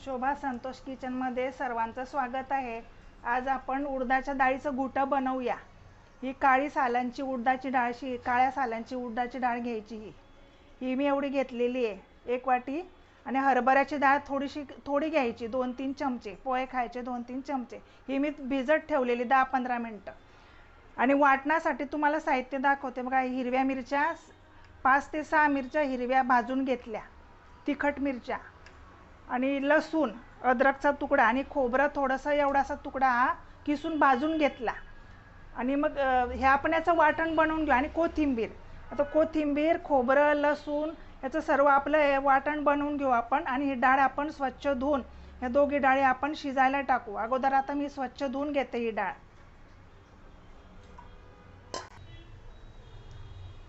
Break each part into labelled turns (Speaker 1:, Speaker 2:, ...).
Speaker 1: शोभा संतोष किचनमध्ये सर्वांचं स्वागत आहे। आज आपण उडदाच्या डाळीचं घुटं बनवूया। ही काळी सालांची उडदाची डाळ, काळ्या सालांची उडदाची डाळ घ्यायची। ही मी एवढी घेतलेली आहे, 1 वाटी। आणि हरभऱ्याची डाळ थोडी घ्यायची, 2-3 चमचे। पोहे खायचे 2-3 चमचे। ही मी भिजत ठेवलेली 10-15 मिनिटं। आणि वाटण्यासाठी तुम्हाला साहित्य दाखवते बघा। हिरव्या मिरच्या 5 ते 6 मिरच्या हिरव्या भाजून घेतल्या, तिखट मिरच्या आणि लसूण, अद्रकचा तुकडा आणि खोबरं थोडंसं एवढासा तुकडा किसून भाजून घेतला। आणि मग हे आपण याचं वाटण बनवून घेऊ। आणि कोथिंबीर, आता कोथिंबीर, खोबरं, लसूण याचं सर्व आपलं वाटण बनवून घेऊ आपण। आणि ही डाळ आपण स्वच्छ धुवून, या दोघी डाळी आपण शिजायला टाकू। अगोदर आता मी स्वच्छ धुवून घेते ही डाळ।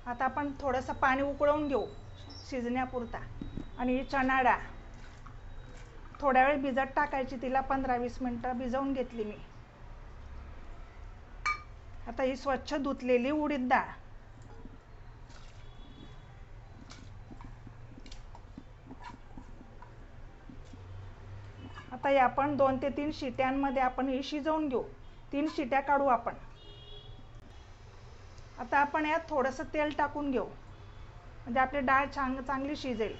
Speaker 1: आता आपण थोडंसं पाणी उकळवून घेऊ शिजण्यापुरता। आणि ही चणा डाळ थोड्या वेळ भिजत टाकायची, तिला 15-20 मिनिटं भिजवून घेतली मी। आता ही स्वच्छ धुतलेली उडीद डाळ, आता ही आपण 2 ते 3 शिट्यांमध्ये आपण ही शिजवून घेऊ। 3 शिट्या काढू आपण। आता आपण यात थोडंसं तेल टाकून घेऊ, म्हणजे आपली डाळ चांगली शिजेल।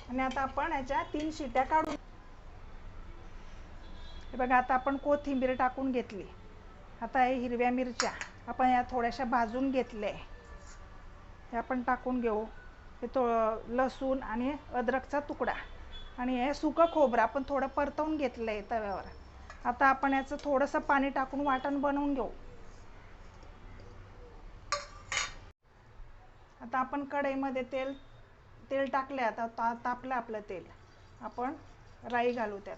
Speaker 1: आणि आता आपण याच्या 3 शिट्या काढू। हे बघा, आता आपण कोथिंबीर टाकून घेतली। आता हे हिरव्या मिरच्या आपण या थोड्याशा भाजून घेतल्या, हे आपण टाकून घेऊ। हे लसूण आणि अद्रकचा तुकडा आणि हे सुकं खोबरं आपण थोडं परतवून घेतलंय तव्यावर। आता आपण याचं थोडंसं पाणी टाकून वाटण बनवून घेऊ। आता आपण कढईमध्ये तेल टाकले। आता तापलं आपलं तेल, आपण राई घालू त्यात।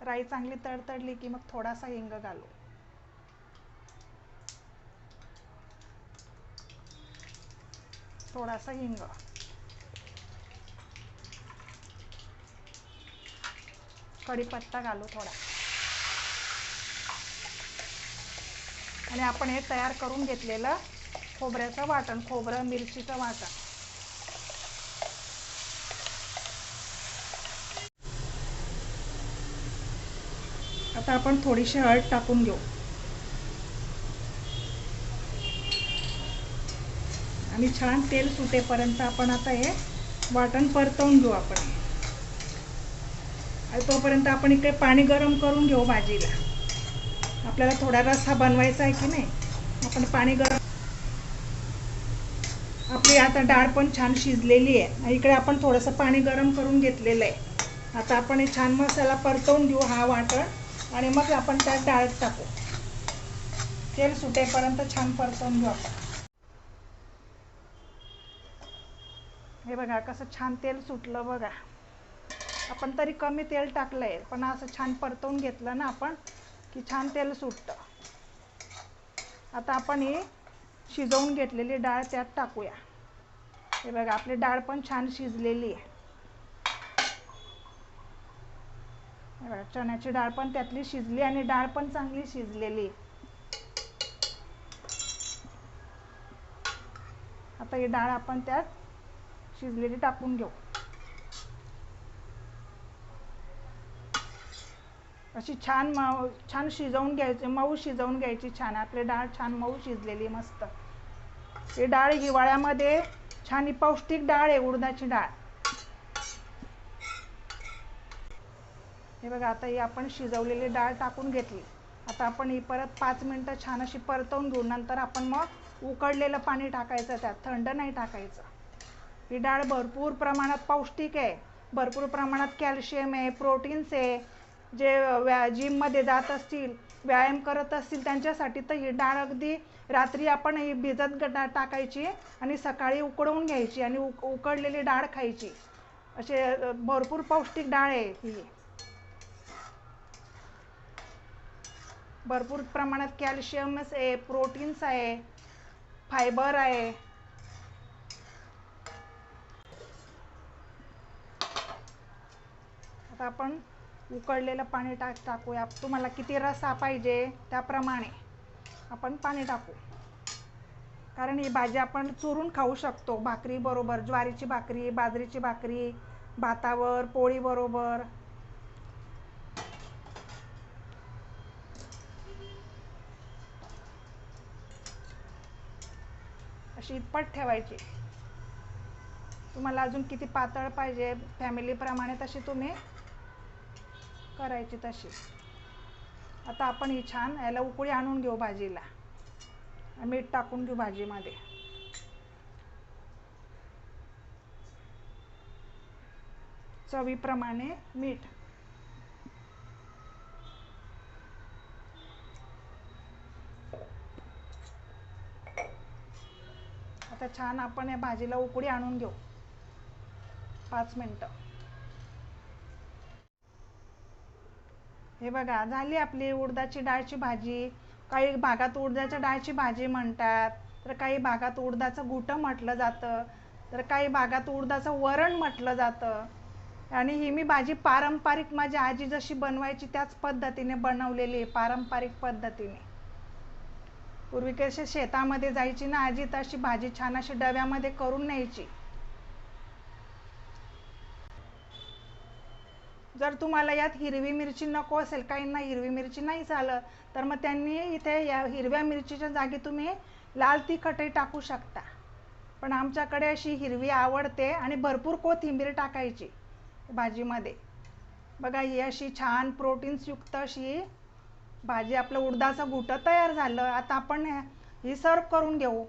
Speaker 1: राई चांगली तडतडली की मग थोडासा हिंग घालू। थोडासा हिंग, कढीपत्ता घालू थोडा। आणि आपण हे तयार करून घेतलेलं खोबऱ्याचं वाटण, खोबरं मिरचीचं वाटण, आता आपण थोडीशी हळद टाकून घेऊ। आणि छान तेल सुटेपर्यंत आपण आता हे वाटण परतवून घेऊ आपण। आणि तोपर्यंत आपण इकडे पाणी गरम करून घेऊ भाजीला। आपल्याला थोडा रस्सा बनवायचा आहे की नाही, आपण पाणी गरम। आपली आता डाळ पण छान शिजलेली आहे। इकडे आपण थोडंसं पाणी गरम करून घेतलेलं आहे। आता आपण हे छान मसाला परतवून घेऊ, हा वाटण। आणि मग आपण त्यात डाळ टाकू। तेल सुटेपर्यंत छान परतवून घेऊ आपण। हे बघा कसं छान तेल सुटलं बघा। आपण तरी कमी तेल टाकलंय, पण असं छान परतवून घेतलं ना आपण की छान तेल सुटतं। आता आपण ही शिजवून घेतलेली डाळ त्यात टाकूया। हे बघा, आपली डाळ पण छान शिजलेली आहे। हे बघा, चण्याची डाळ पण त्यातली शिजली आणि डाळ पण चांगली शिजलेली। आता ही डाळ आपण त्यात शिजलेली टाकून घेऊ। अशी छान शिजवून घ्यायची, मऊ शिजवून घ्यायची छान। आपली डाळ छान मऊ शिजलेली मस्त। ही डाळ हिवाळ्यामध्ये छान पौष्टिक डाळ आहे, उडदाची डाळ। हे बघा, आता ही आपण शिजवलेली डाळ टाकून घेतली। आता आपण ही परत 5 मिनिटं छान अशी परतवून घेऊ। नंतर आपण मग उकळलेलं पाणी टाकायचं त्यात, थंड नाही टाकायचं। ही डाळ भरपूर प्रमाणात पौष्टिक आहे, भरपूर प्रमाणात कॅल्शियम आहे, प्रोटीन्स आहे। जे जिममध्ये जात असतील, व्यायाम करत असतील त्यांच्यासाठी तर ही डाळ अगदी रात्री आपण ही भिजत टाकायची आणि सकाळी उकळवून घ्यायची आणि उकळलेली डाळ खायची। असे भरपूर पौष्टिक डाळ आहे ही। भरपूर प्रमाणात कॅल्शियम आहे, प्रोटीन्स आहे, फायबर आहे। आता आपण उकळलेलं पाणी टाकूया। तुम्हाला किती रस्सा पाहिजे त्याप्रमाणे आपण पाणी टाकू। कारण ही भाजी आपण चुरून खाऊ शकतो भाकरी बरोबर, ज्वारीची भाकरी, बाजरीची भाकरी, भातावर, पोळी बरोबर. अशी इतपत ठेवायची. तुम्हाला अजून किती पातळ पाहिजे फॅमिलीप्रमाणे तशी तुम्ही करायची तशी. आता आपण ही छान याला उकळी आणून घेऊ भाजीला. मीठ टाकून घेऊ भाजीमध्ये. चवीप्रमाणे मीठ. आता छान आपण या भाजीला उकळी आणून घेऊ 5 मिनिटं. हे बघा झाली आपली उडदाची डाळची भाजी. काही भागात उडदाच्या डाळची भाजी म्हणतात, तर काही भागात उडदाचं घुटं म्हटलं जातं, तर काही भागात उडदाचं वरण म्हटलं जातं. आणि ही मी भाजी पारंपरिक माझी आजी जशी बनवायची त्याच पद्धतीने बनवलेली आहे, पारंपरिक पद्धतीने. पूर्वी कशी शेतामध्ये जायची ना आजी, तशी भाजी छान अशी डब्यामध्ये करून न्यायची. जर तुम्हाला यात हिरवी मिरची नको असेल, काहींना हिरवी मिरची नाही चालत, तर मग त्यांनी इथे या हिरव्या मिरचीच्या जागी तुम्ही लाल तिखटही टाकू शकता. पण आमच्याकडे अशी हिरवी आवडते आणि भरपूर कोथिंबीर टाकायची भाजीमध्ये. बघा ही अशी छान प्रोटीन्सयुक्त अशी भाजी, आपलं उडदाचं घुटं तयार झालं. आता आपण ही सर्व करून घेऊ.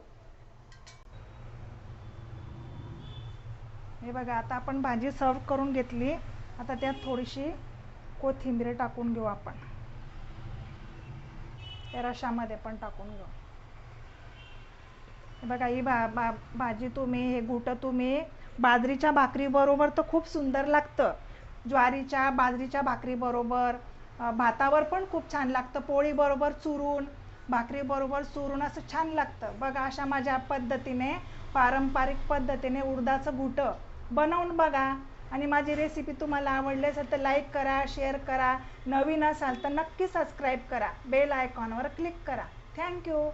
Speaker 1: हे बघा आता आपण भाजी सर्व करून घेतली. आता त्यात थोडीशी कोथिंबीर टाकून घेऊ आपण. त्या रशामध्ये पण टाकून घेऊ. हे बघा ही भाजी तुम्ही, हे घुटं तुम्ही बाजरीच्या भाकरी बरोबर तर खूप सुंदर लागतं. ज्वारीच्या बाजरीच्या भाकरी बरोबर, भातावर पण खूप छान लागतं. पोळी बरोबर चुरून, भाकरी बरोबर चुरून असं छान लागतं. बघा अशा माझ्या पद्धतीने, पारंपरिक पद्धतीने उडदाचं घुटं बनवून बघा. आणि माझी रेसिपी तुम्हाला आवडली असेल तर लाईक करा, शेअर करा. नवीन असाल तर नक्की सबस्क्राईब करा. बेल आयकॉनवर क्लिक करा. थँक्यू.